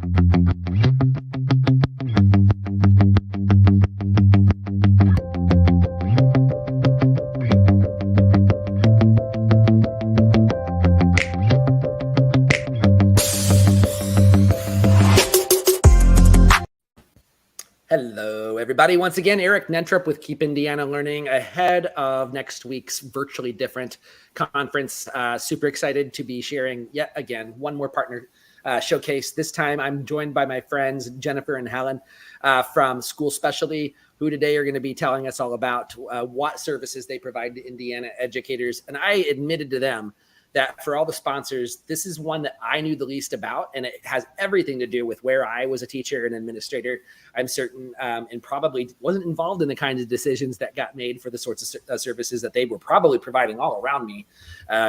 Hello, everybody. Once again, Eric Nentrup with Keep Indiana Learning ahead of next week's virtually different conference. Super excited to be sharing yet again one more partner showcase. This time I'm joined by my friends Jennifer and Helen from School Specialty, who today are going to be telling us all about what services they provide to Indiana educators. And I admitted to them that for all the sponsors, this is one that I knew the least about, and it has everything to do with where I was a teacher and administrator. I'm certain, and probably wasn't involved in the kinds of decisions that got made for the sorts of services that they were probably providing all around me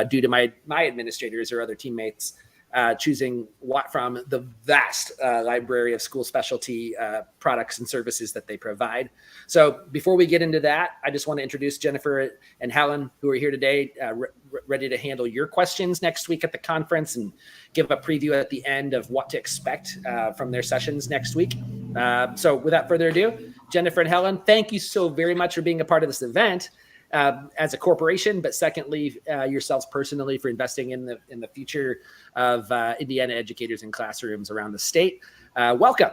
due to my administrators or other teammates choosing what from the vast library of school specialty products and services that they provide. So before we get into that, I just want to introduce Jennifer and Helen, who are here today, ready to handle your questions next week at the conference and give a preview at the end of what to expect from their sessions next week. So without further ado, Jennifer and Helen, thank you so very much for being a part of this event. As a corporation, but secondly, yourselves personally for investing in the future of Indiana educators and classrooms around the state. Welcome.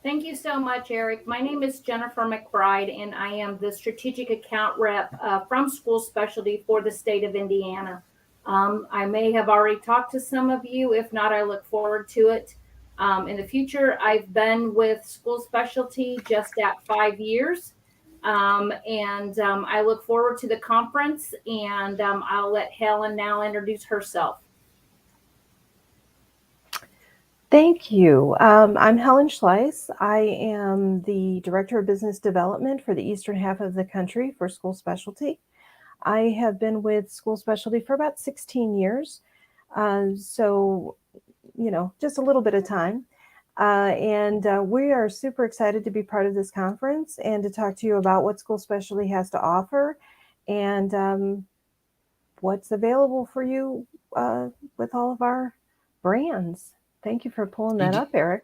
Thank you so much, Eric. My name is Jennifer McBride, and I am the strategic account rep from School Specialty for the state of Indiana. I may have already talked to some of you. If not, I look forward to it. In the future, I've been with School Specialty just at 5 years. I look forward to the conference, and I'll let Helen now introduce herself. Thank you. I'm Helen Schleiss. I am the Director of Business Development for the eastern half of the country for School Specialty. I have been with School Specialty for about 16 years. So, just a little bit of time. We are super excited to be part of this conference and to talk to you about what School Specialty has to offer and what's available for you with all of our brands. Thank you for pulling that up, Eric.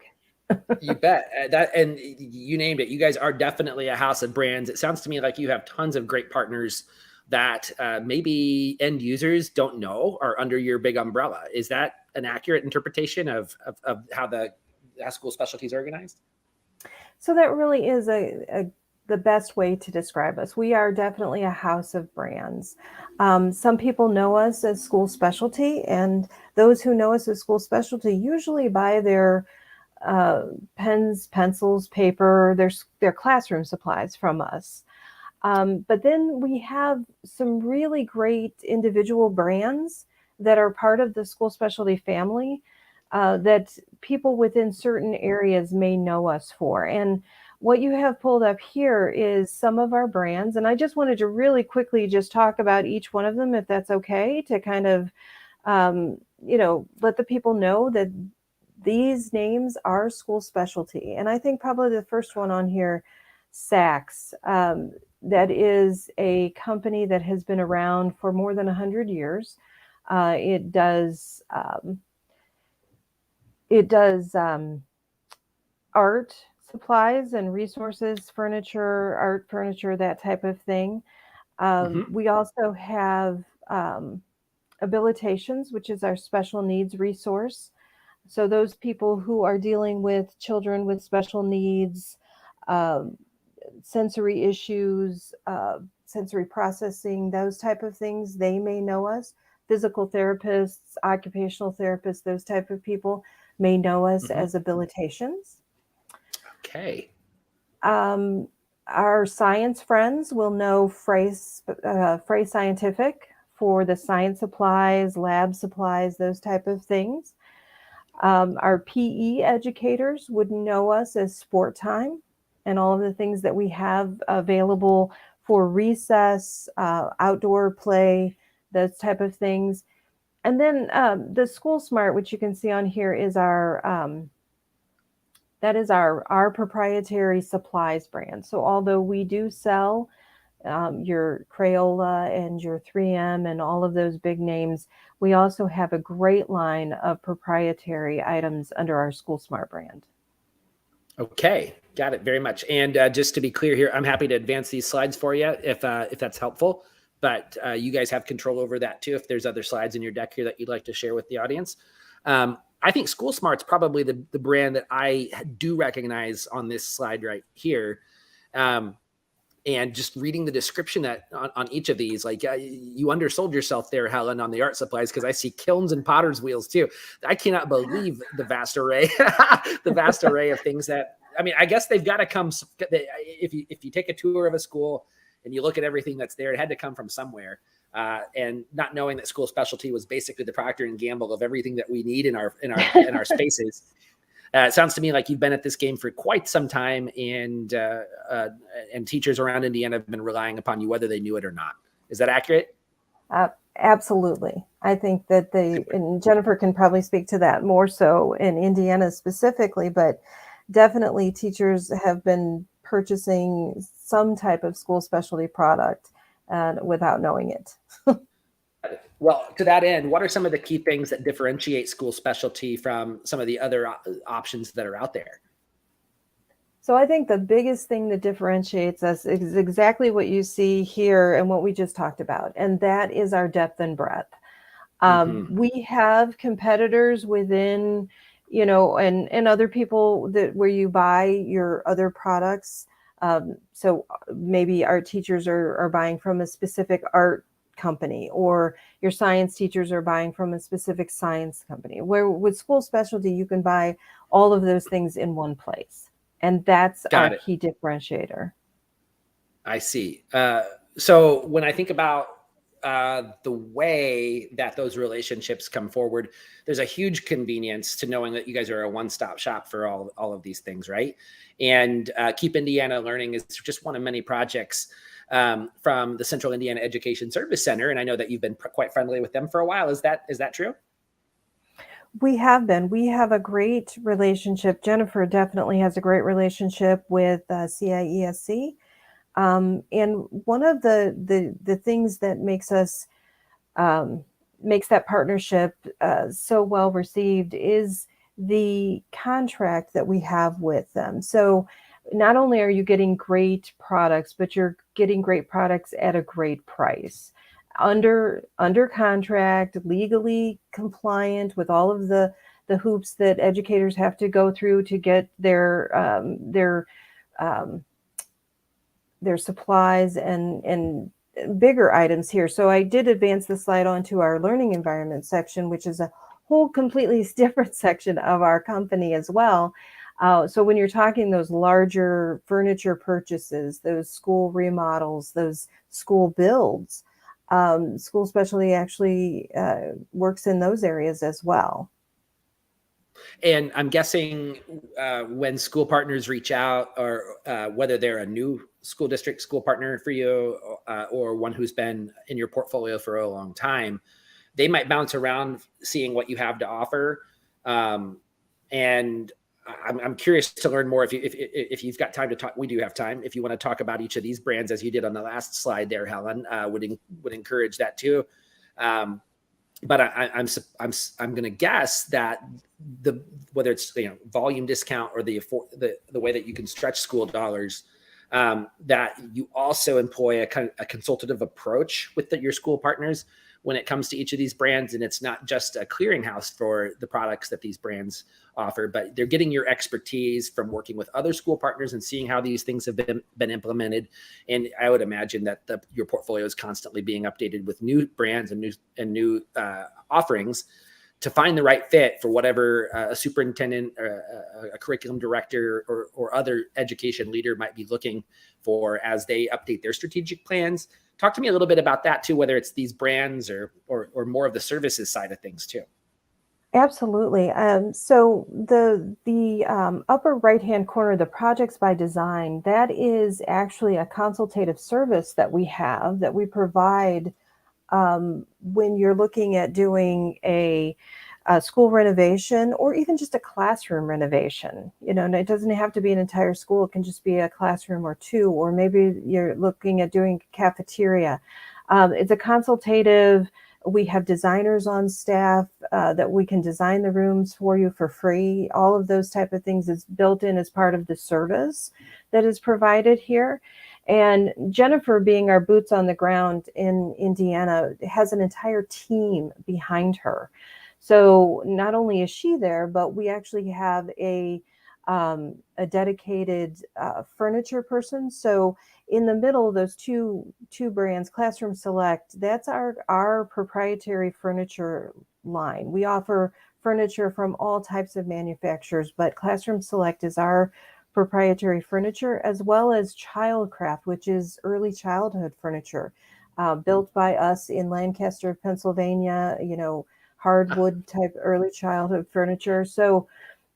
You bet. And you named it. You guys are definitely a house of brands. It sounds to me like you have tons of great partners that maybe end users don't know are under your big umbrella. Is that an accurate interpretation of how School Specialty is organized? So that really is the best way to describe us. We are definitely a house of brands. Some people know us as School Specialty, and those who know us as School Specialty usually buy their pens, pencils, paper, their classroom supplies from us. But then we have some really great individual brands that are part of the School Specialty family that people within certain areas may know us for. And what you have pulled up here is some of our brands. And I just wanted to really quickly just talk about each one of them, if that's okay, to kind of, let the people know that these names are School Specialty. And I think probably the first one on here, Saks, that is a company that has been around for more than 100 years. It does art supplies and resources, art furniture, that type of thing. We also have habilitations, which is our special needs resource. So those people who are dealing with children with special needs, sensory issues, sensory processing, those type of things, they may know us. Physical therapists, occupational therapists, those type of people may know us as habilitations. Okay. Our science friends will know Frey Scientific for the science supplies, lab supplies, those type of things. Our PE educators would know us as Sport Time and all of the things that we have available for recess, outdoor play, those type of things. And then the School Smart, which you can see on here, is our proprietary supplies brand. So although we do sell your Crayola and your 3M and all of those big names. We also have a great line of proprietary items under our School Smart brand. Okay, got it very much. And just to be clear here, I'm happy to advance these slides for you if that's helpful. But you guys have control over that too. If there's other slides in your deck here that you'd like to share with the audience. I think School Smart's probably the brand that I do recognize on this slide right here. And just reading the description that on each of these, like you undersold yourself there, Helen, on the art supplies, because I see kilns and potter's wheels too. I cannot believe the vast array, the vast array of things that, I mean, I guess they've got to come. If you take a tour of a school and you look at everything that's there, it had to come from somewhere. And not knowing that School Specialty was basically the Procter and Gamble of everything that we need in our spaces. It sounds to me like you've been at this game for quite some time, and teachers around Indiana have been relying upon you, whether they knew it or not. Is that accurate? Absolutely. I think that and Jennifer can probably speak to that more so in Indiana specifically, but definitely teachers have been purchasing some type of School Specialty product without knowing it. Well, to that end, what are some of the key things that differentiate School Specialty from some of the other options that are out there? So I think the biggest thing that differentiates us is exactly what you see here and what we just talked about, and that is our depth and breadth. We have competitors within, and other people where you buy your other products. So maybe our teachers are buying from a specific art company, or your science teachers are buying from a specific science company. Where with School Specialty, you can buy all of those things in one place. And that's our key differentiator. I see. So when I think about the way that those relationships come forward, there's a huge convenience to knowing that you guys are a one-stop shop for all of these things, right? And Keep Indiana Learning is just one of many projects from the Central Indiana Education Service Center. And I know that you've been quite friendly with them for a while. Is that true? We have been. We have a great relationship. Jennifer definitely has a great relationship with CIESC. And one of the things that makes that partnership so well received is the contract that we have with them. So not only are you getting great products, but you're getting great products at a great price. Under contract, legally compliant with all of the hoops that educators have to go through to get their supplies and bigger items here. So I did advance the slide onto our learning environment section, which is a whole completely different section of our company as well. So when you're talking those larger furniture purchases, those school remodels, those school builds, School Specialty actually works in those areas as well. And I'm guessing when school partners reach out, or whether they're a new school district school partner for you, or one who's been in your portfolio for a long time, they might bounce around seeing what you have to offer. And I'm curious to learn more. If you've got time to talk, we do have time. If you want to talk about each of these brands, as you did on the last slide there, Helen, would encourage that too. But I'm going to guess that whether it's volume discount or the way that you can stretch school dollars, that you also employ a consultative approach with your school partners when it comes to each of these brands. And it's not just a clearinghouse for the products that these brands offer, but they're getting your expertise from working with other school partners and seeing how these things have been implemented. And I would imagine that your portfolio is constantly being updated with new brands and new offerings to find the right fit for whatever a superintendent or a curriculum director or other education leader might be looking for as they update their strategic plans. Talk to me a little bit about that too, whether it's these brands or more of the services side of things too. Absolutely. So the upper right-hand corner, the projects by design, that is actually a consultative service that we have, that we provide when you're looking at doing a school renovation, or even just a classroom renovation. And it doesn't have to be an entire school. It can just be a classroom or two, or maybe you're looking at doing cafeteria. It's a consultative. We have designers on staff that we can design the rooms for you for free. All of those type of things is built in as part of the service that is provided here. And Jennifer, being our boots on the ground in Indiana, has an entire team behind her. So not only is she there, but we actually have a dedicated furniture person. So in the middle of those two brands, Classroom Select, that's our proprietary furniture line. We offer furniture from all types of manufacturers, but Classroom Select is our proprietary furniture, as well as Childcraft, which is early childhood furniture, built by us in Lancaster, Pennsylvania, hardwood type early childhood furniture. So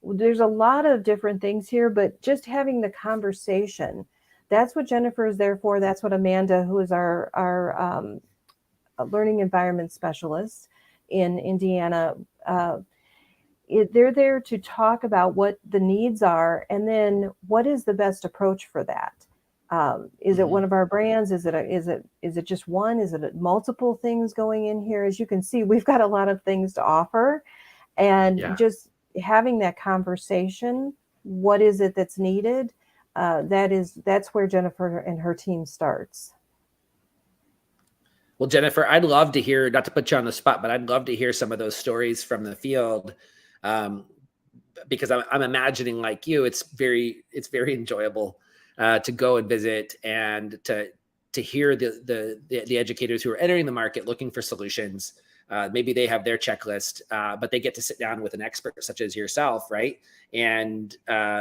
there's a lot of different things here, but just having the conversation, that's what Jennifer is there for. That's what Amanda, who is our learning environment specialist in Indiana, they're there to talk about what the needs are, and then what is the best approach for that. Is it one of our brands? Is it just one? Is it multiple things going in here? As you can see, we've got a lot of things to offer, and just having that conversation. What is it that's needed? That's where Jennifer and her team starts. Well, Jennifer, I'd love to hear, not to put you on the spot, but I'd love to hear some of those stories from the field, because I'm imagining, like you, it's very enjoyable to go and visit and to hear the educators who are entering the market looking for solutions. Maybe they have their checklist, but they get to sit down with an expert such as yourself, right? And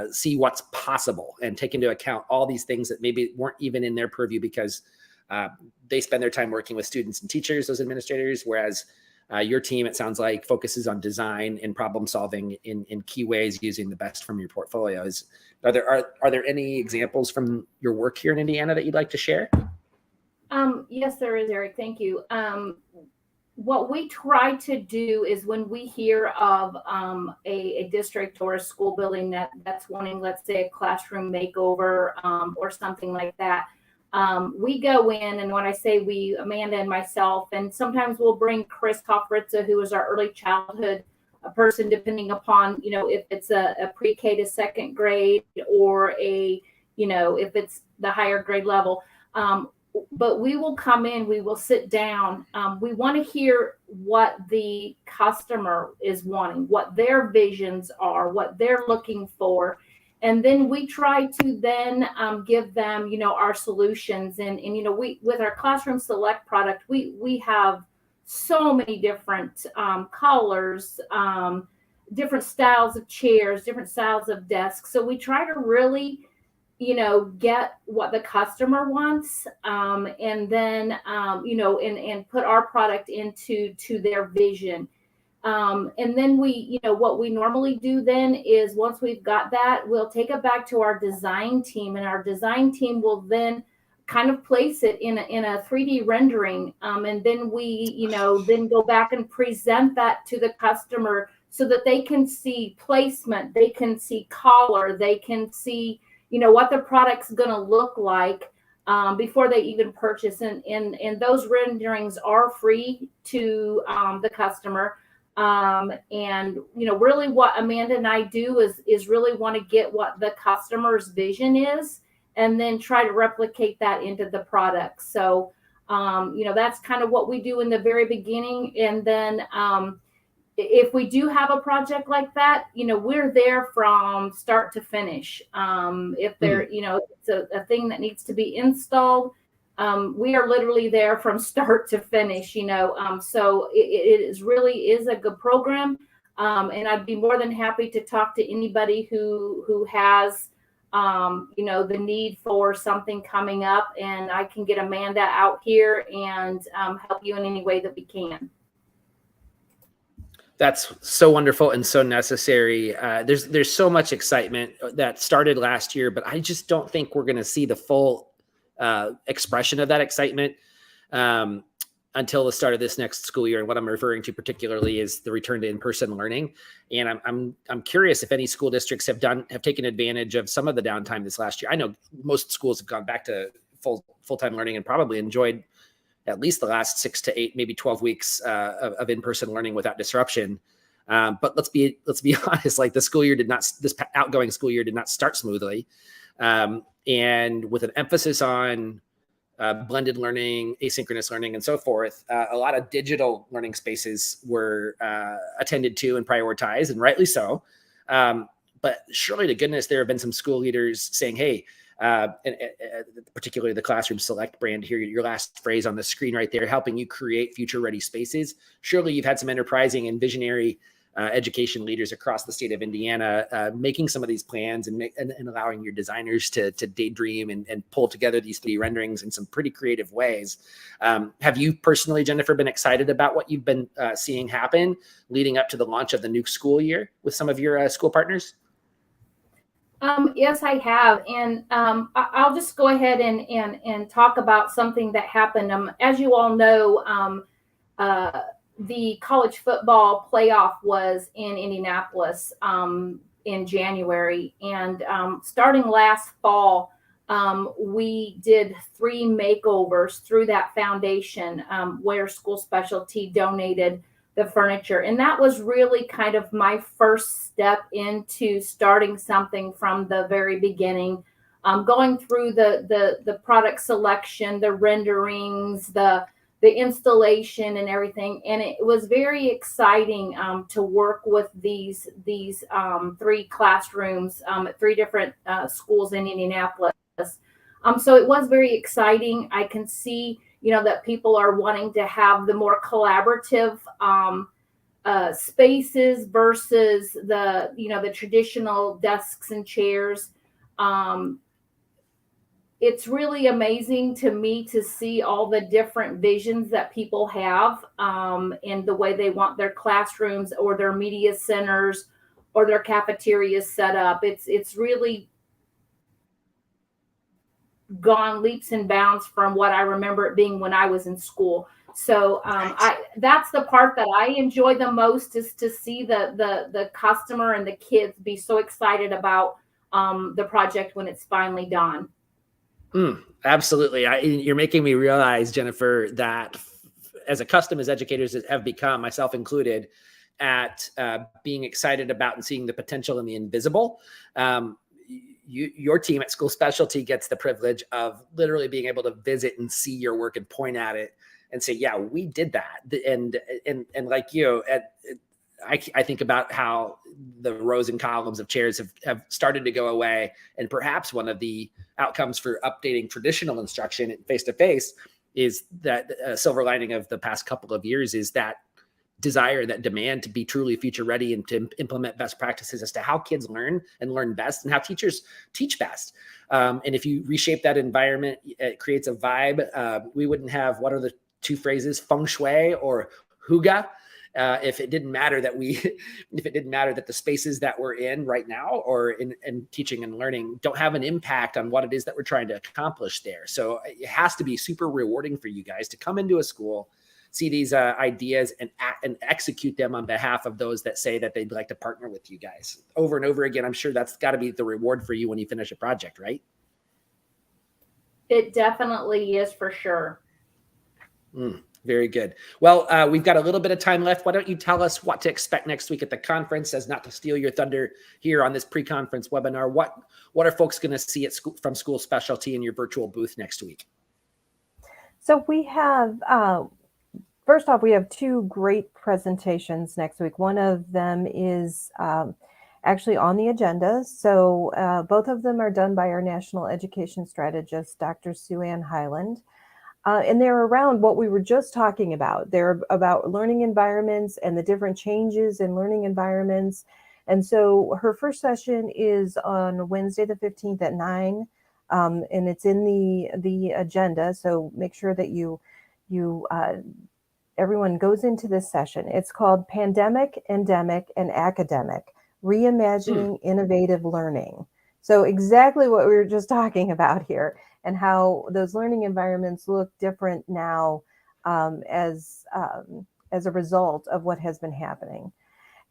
see what's possible and take into account all these things that maybe weren't even in their purview, because they spend their time working with students and teachers, those administrators, whereas your team, it sounds like, focuses on design and problem solving in key ways using the best from your portfolios. Are there any examples from your work here in Indiana that you'd like to share? Yes, there is, Eric. Thank you. What we try to do is when we hear of a district or a school building that's wanting, let's say, a classroom makeover or something like that, we go in, and when I say we, Amanda and myself, and sometimes we'll bring Chris Hoffritza, who is our early childhood person, depending upon, if it's a pre-K to second grade, or if it's the higher grade level. But we will come in, we will sit down. We want to hear what the customer is wanting, what their visions are, what they're looking for. And then we try to then give them, our solutions. And we, with our Classroom Select product, we have so many different colors, different styles of chairs, different styles of desks. So we try to really, get what the customer wants, and then, and put our product into their vision. And then we, what we normally do then is, once we've got that, we'll take it back to our design team, and our design team will then kind of place it in a 3D rendering. And then we, then go back and present that to the customer so that they can see placement, they can see color, they can see, what the product's going to look like before they even purchase. And those renderings are free to the customer. And really what Amanda and I do is really want to get what the customer's vision is, and then try to replicate that into the product. So that's kind of what we do in the very beginning. And then if we do have a project like that, we're there from start to finish. If there, it's a thing that needs to be installed, we are literally there from start to finish, so it is really is a good program. And I'd be more than happy to talk to anybody who has, the need for something coming up, and I can get Amanda out here and help you in any way that we can. That's so wonderful and so necessary. There's so much excitement that started last year, but I just don't think we're going to see the full expression of that excitement until the start of this next school year. And what I'm referring to particularly is the return to in-person learning. And I'm curious if any school districts have taken advantage of some of the downtime this last year. I know most schools have gone back to full-time learning and probably enjoyed at least the last 6 to 8, maybe 12 weeks of in-person learning without disruption. But let's be honest, like this outgoing school year did not start smoothly. And with an emphasis on blended learning, asynchronous learning, and so forth, a lot of digital learning spaces were attended to and prioritized, and rightly so. But surely to goodness, there have been some school leaders saying, hey, and particularly the Classroom Select brand here, your last phrase on the screen right there, helping you create future-ready spaces. Surely you've had some enterprising and visionary education leaders across the state of Indiana making some of these plans and allowing your designers to daydream and pull together these 3D renderings in some pretty creative ways. Have you personally, Jennifer, been excited about what you've been seeing happen leading up to the launch of the new school year with some of your school partners? Yes, I have. And I'll just go ahead and talk about something that happened. As you all know, the college football playoff was in Indianapolis in January. And starting last fall, we did 3 makeovers through that foundation where School Specialty donated the furniture. And that was really kind of my first step into starting something from the very beginning, going through the product selection, the renderings, the installation and everything. And it was very exciting to work with these 3 classrooms at 3 different schools in Indianapolis. So it was very exciting. I can see, that people are wanting to have the more collaborative spaces versus the traditional desks and chairs. It's really amazing to me to see all the different visions that people have in the way they want their classrooms or their media centers or their cafeterias set up. It's really gone leaps and bounds from what I remember it being when I was in school. So that's the part that I enjoy the most, is to see the customer and the kids be so excited about the project when it's finally done. Absolutely. You're making me realize, Jennifer, that as accustomed as educators have become, myself included, at being excited about and seeing the potential in the invisible, your team at School Specialty gets the privilege of literally being able to visit and see your work and point at it and say, yeah, we did that. And like you, I think about how the rows and columns of chairs have started to go away. And perhaps one of the outcomes for updating traditional instruction face-to-face is that silver lining of the past couple of years is that desire, that demand to be truly future ready and to implement best practices as to how kids learn and learn best and how teachers teach best. And if you reshape that environment, it creates a vibe. We wouldn't have, what are the 2 phrases, feng shui or hygge, if it didn't matter that the spaces that we're in right now or in teaching and learning don't have an impact on what it is that we're trying to accomplish there. So it has to be super rewarding for you guys to come into a school, see these ideas and execute them on behalf of those that say that they'd like to partner with you guys over and over again. I'm sure that's got to be the reward for you when you finish a project, right? It definitely is, for sure. Very good. Well, we've got a little bit of time left. Why don't you tell us what to expect next week at the conference, as not to steal your thunder here on this pre-conference webinar. What are folks going to see from School Specialty in your virtual booth next week? So we have, first off, we have 2 great presentations next week. One of them is actually on the agenda. So both of them are done by our National Education Strategist, Dr. Sue Ann Highland. And they're around what we were just talking about. They're about learning environments and the different changes in learning environments. And so her first session is on Wednesday the 15th at 9, and it's in the agenda. So make sure that everyone goes into this session. It's called Pandemic, Endemic, and Academic, Reimagining Innovative Learning. So exactly what we were just talking about here, and how those learning environments look different now as a result of what has been happening.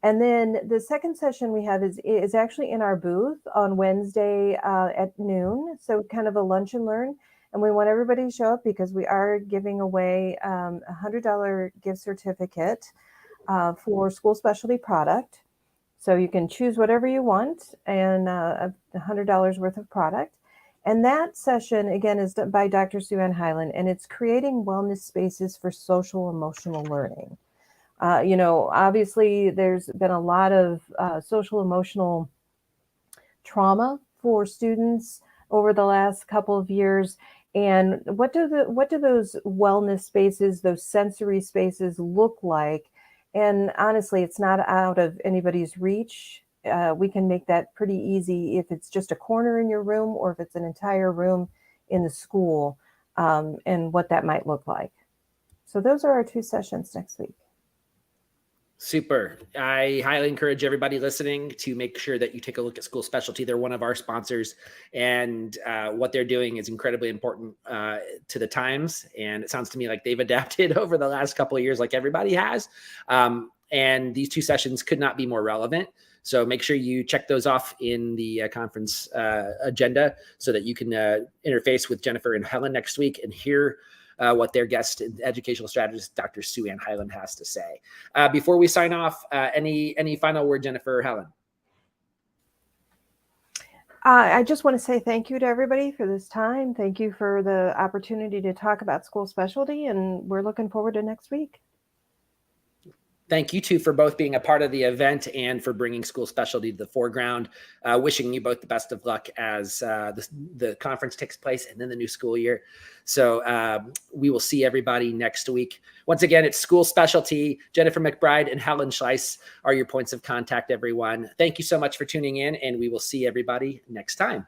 And then the second session we have is actually in our booth on Wednesday at noon. So kind of a lunch and learn. And we want everybody to show up because we are giving away a $100 gift certificate for school specialty product. So you can choose whatever you want and $100 worth of product. And that session, again, is by Dr. Sue Ann Hyland, and it's creating wellness spaces for social emotional learning. Obviously, there's been a lot of social emotional trauma for students over the last couple of years. And what do those wellness spaces, those sensory spaces look like? And honestly, it's not out of anybody's reach. We can make that pretty easy if it's just a corner in your room or if it's an entire room in the school, and what that might look like. So those are our 2 sessions next week. Super. I highly encourage everybody listening to make sure that you take a look at School Specialty. They're one of our sponsors, and what they're doing is incredibly important to the times. And it sounds to me like they've adapted over the last couple of years, like everybody has. And these 2 sessions could not be more relevant. So make sure you check those off in the conference agenda so that you can interface with Jennifer and Helen next week and hear what their guest educational strategist, Dr. Sue Ann Hyland, has to say. Before we sign off, any final word, Jennifer or Helen? I just want to say thank you to everybody for this time. Thank you for the opportunity to talk about school specialty, and we're looking forward to next week. Thank you two for both being a part of the event and for bringing School Specialty to the foreground. Wishing you both the best of luck as the conference takes place and then the new school year. So we will see everybody next week. Once again, it's School Specialty. Jennifer McBride and Helen Schleiss are your points of contact, everyone. Thank you so much for tuning in, and we will see everybody next time.